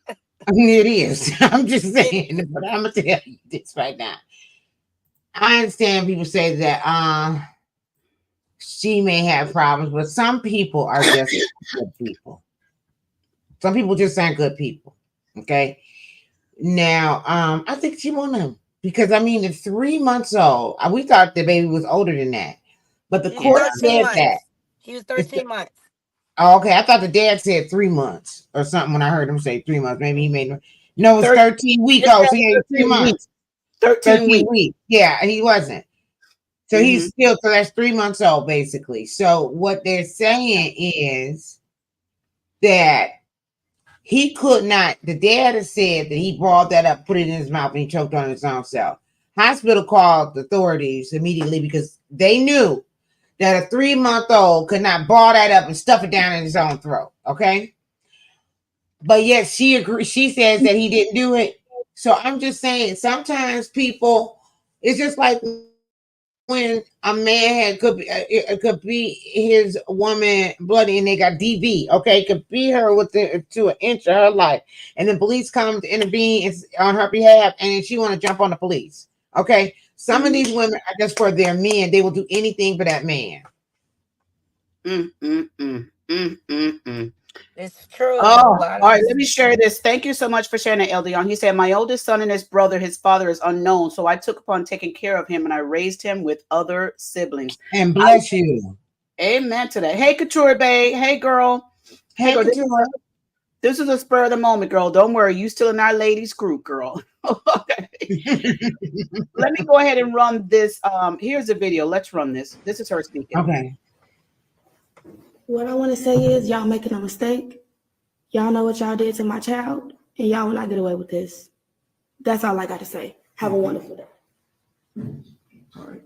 I mean, it is. I'm just saying, but I'm gonna tell you this right now. I understand people say that she may have problems, but some people are just good people. Some people just aren't good people. Okay. Now, I think she won them because at 3 months old, we thought the baby was older than that, but the court said that he was 13 months. Oh, okay. I thought the dad said 3 months or something when I heard him say 3 months. Maybe he made no, it's 13 weeks old. So yeah, 3 months. 13 weeks. Yeah, he wasn't. So he's still, so that's 3 months old, basically. So what they're saying is that he could not, the dad has said that he brought that up, put it in his mouth, and he choked on his own self. Hospital called the authorities immediately because they knew that a 3-month-old could not ball that up and stuff it down in his own throat. Okay. But yet she agrees. She says that he didn't do it. So I'm just saying, sometimes people, it's just like when a man it could be his woman bloody and they got DV. Okay, it could be her to an inch of her life, and then police come to intervene on her behalf, and she want to jump on the police. Okay, some of these women are just for their men. They will do anything for that man. It's true. Oh, all right. Let me share this. Thank you so much for sharing that, Eldion. He said, my oldest son and his brother, his father is unknown. So I took upon taking care of him and I raised him with other siblings. And bless you. Amen to that. Hey, Couture Bay. Hey, girl. Hey, girl. Couture. This is a spur of the moment, girl. Don't worry. You still in our ladies group, girl. Okay. Let me go ahead and run this. Here's the video. Let's run this. This is her speaking. Okay. What I want to say is y'all making a mistake. Y'all know what y'all did to my child, and y'all will not get away with this. That's all I got to say. Have a wonderful day. All right.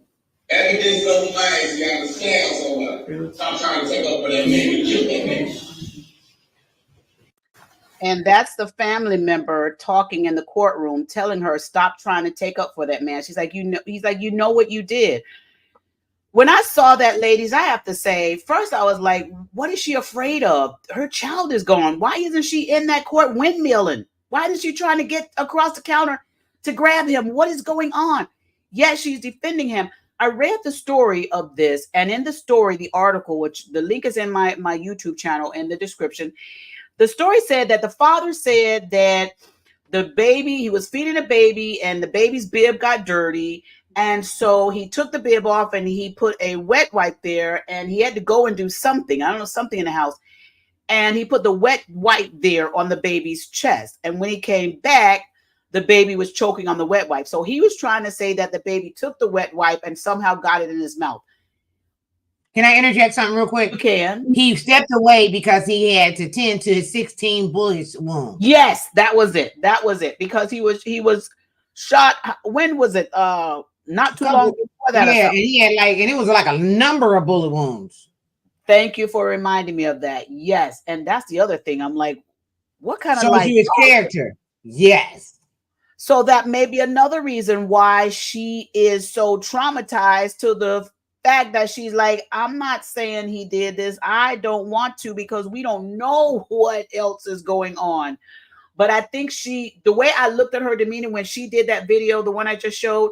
Everything's so nice, you understand so much. Stop trying to take up for that man. And that's the family member talking in the courtroom, telling her, stop trying to take up for that man. She's like, he's like, you know what you did. When I saw that, ladies, I have to say, first I was like, what is she afraid of? Her child is gone. Why isn't she in that court windmilling? Why isn't she trying to get across the counter to grab him? What is going on? Yes, she's defending him. I read the story of this, and in the story, the article, which the link is in my YouTube channel in the description, the story said that the father said that the baby, he was feeding a baby, and the baby's bib got dirty. And so he took the bib off and he put a wet wipe there, and he had to go and do something. I don't know, something in the house. And he put the wet wipe there on the baby's chest. And when he came back, the baby was choking on the wet wipe. So he was trying to say that the baby took the wet wipe and somehow got it in his mouth. Can I interject something real quick? You can. He stepped away because he had to tend to his 16 bullet wound. Yes, that was it. That was it. Because he was shot. When was it? Not too long before that. Yeah, and he had and it was like a number of bullet wounds. Thank you for reminding me of that. Yes. And that's the other thing. I'm like, what kind of shows life? you his character. Yes. So that may be another reason why she is so traumatized to the fact that she's like, I'm not saying he did this. I don't want to, because we don't know what else is going on. But I think the way I looked at her demeanor when she did that video, the one I just showed,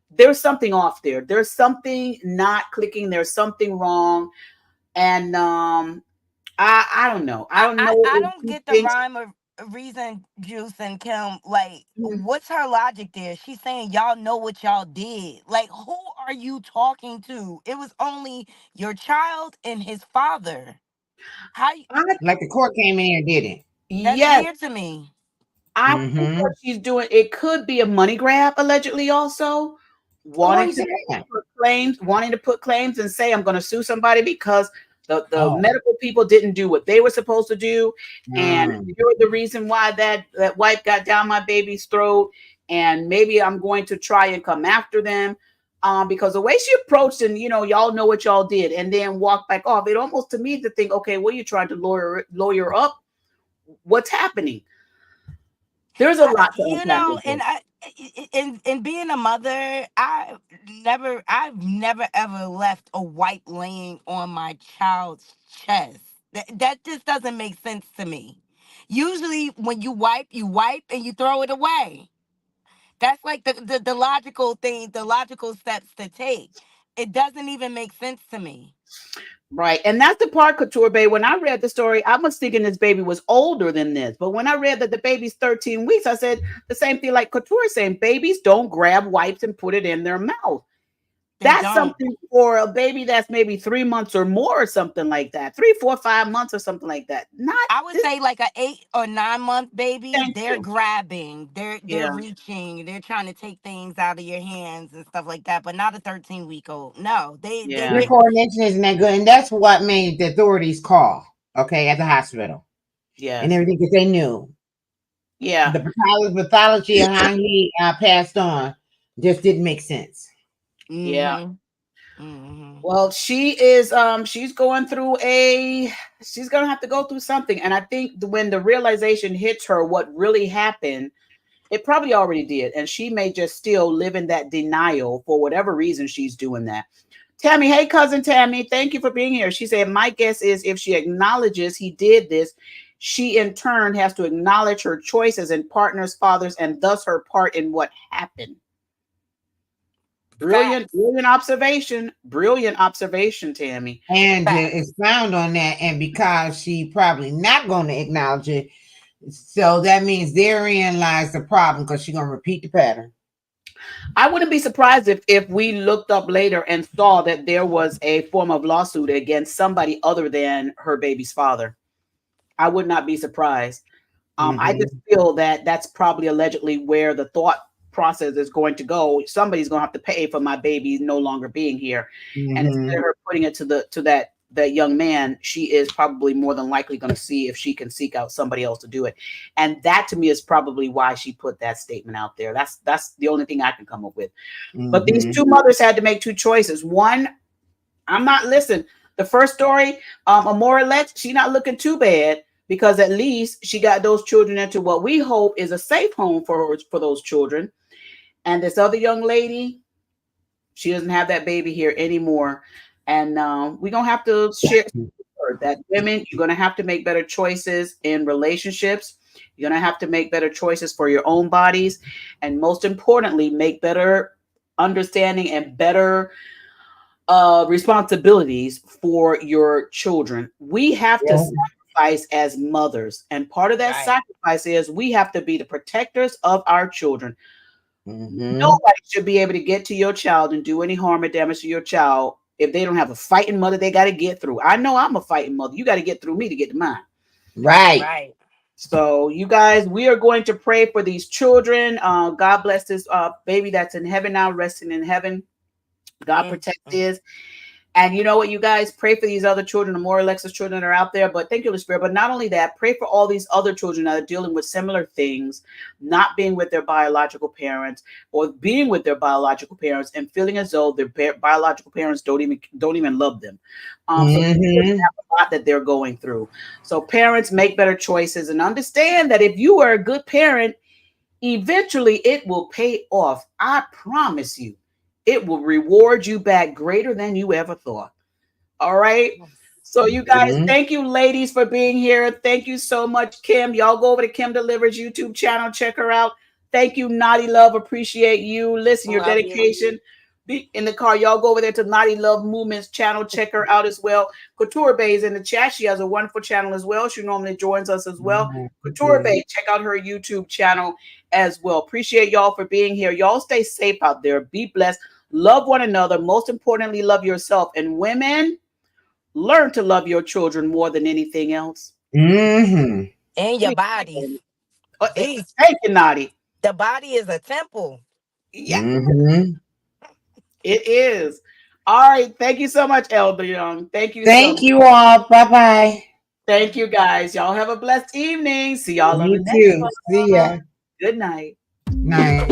there's something off there. There's something not clicking. There's something wrong. And I don't know. I don't know. I don't get the rhyme or reason, Juice and Kim. Like, what's her logic there? She's saying y'all know what y'all did. Like, who are you talking to? It was only your child and his father. How? Like the court came in and did it. That's weird to me. I think what she's doing, it could be a money grab, allegedly, also wanting to put claims and say, I'm going to sue somebody because the medical people didn't do what they were supposed to do, and you're the reason why that wife got down my baby's throat, and maybe I'm going to try and come after them. Because the way she approached, and y'all know what y'all did, and then walk back off, it almost to me to think, okay, what are you trying to lawyer up? What's happening? There's a lot to unpack with this. And being a mother, I've never ever left a wipe laying on my child's chest. That just doesn't make sense to me. Usually when you wipe and you throw it away. That's like the logical thing, the logical steps to take. It doesn't even make sense to me. Right. And that's the part, Couture Bay. When I read the story, I was thinking this baby was older than this. But when I read that the baby's 13 weeks, I said the same thing like Couture saying, babies don't grab wipes and put it in their mouth. That's something for a baby that's maybe 3 months or more, or something like that. 3, 4, 5 months or something like that. I would say like a 8 or 9 month baby, they're grabbing, they're reaching, they're trying to take things out of your hands and stuff like that, but not a 13-week-old. No, Your coordination isn't that good, and that's what made the authorities call. Okay, at the hospital. Yeah, and everything because they knew. Yeah, the pathology of how he passed on just didn't make sense. Yeah. Well, she is she's going through she's gonna have to go through something. And I think when the realization hits her what really happened, it probably already did. And she may just still live in that denial for whatever reason she's doing that. Tammy, hey cousin Tammy, thank you for being here. She said, my guess is if she acknowledges he did this, she in turn has to acknowledge her choices and partners, fathers, and thus her part in what happened. Brilliant observation. Brilliant observation, Tammy. And expound on that. And because she probably not going to acknowledge it, so that means therein lies the problem, because she's going to repeat the pattern. I wouldn't be surprised if we looked up later and saw that there was a form of lawsuit against somebody other than her baby's father. I would not be surprised. I just feel that that's probably allegedly where the thought process is going to go. Somebody's going to have to pay for my baby no longer being here. And instead of her putting it to that young man, she is probably more than likely going to see if she can seek out somebody else to do it. And that to me is probably why she put that statement out there. That's the only thing I can come up with. But these two mothers had to make two choices. One, the first story, Amora Lex, she's not looking too bad, because at least she got those children into what we hope is a safe home for those children. And this other young lady, she doesn't have that baby here anymore. And we're going to have to share that women, you're going to have to make better choices in relationships. You're going to have to make better choices for your own bodies. And most importantly, make better understanding and better responsibilities for your children. We have to sacrifice as mothers. And part of that sacrifice is we have to be the protectors of our children. Nobody should be able to get to your child and do any harm or damage to your child if they don't have a fighting mother they got to get through. I know I'm a fighting mother. You got to get through me to get to mine. Right. So you guys, we are going to pray for these children. God bless this baby that's in heaven now, resting in heaven. God protect this. And you know what, you guys, pray for these other children, the more Alexis children that are out there. But thank you, Holy Spirit. But not only that, pray for all these other children that are dealing with similar things, not being with their biological parents, or being with their biological parents and feeling as though their biological parents don't even love them. So they have a lot that they're going through. So parents, make better choices and understand that if you are a good parent, eventually it will pay off. I promise you. It will reward you back greater than you ever thought. All right. So you guys, thank you, ladies, for being here. Thank you so much, Kim. Y'all go over to Kim Delivers YouTube channel. Check her out. Thank you, Knotty Love. Appreciate you. Listen, your dedication. Be in the car. Y'all go over there to Knotty Love Movements channel. Check her out as well. Couture Bay is in the chat. She has a wonderful channel as well. She normally joins us as well. Couture Bay, check out her YouTube channel as well. Appreciate y'all for being here. Y'all stay safe out there. Be blessed. Love one another. Most importantly, love yourself. And women, learn to love your children more than anything else. And your bodies. Thank you, Knotty. The body is a temple. Yeah. It is. All right. Thank you so much, Elder Young. Thank you. Thank you all. Bye-bye. Thank you, guys. Y'all have a blessed evening. See y'all on the next too. one. See ya. Good night. Night.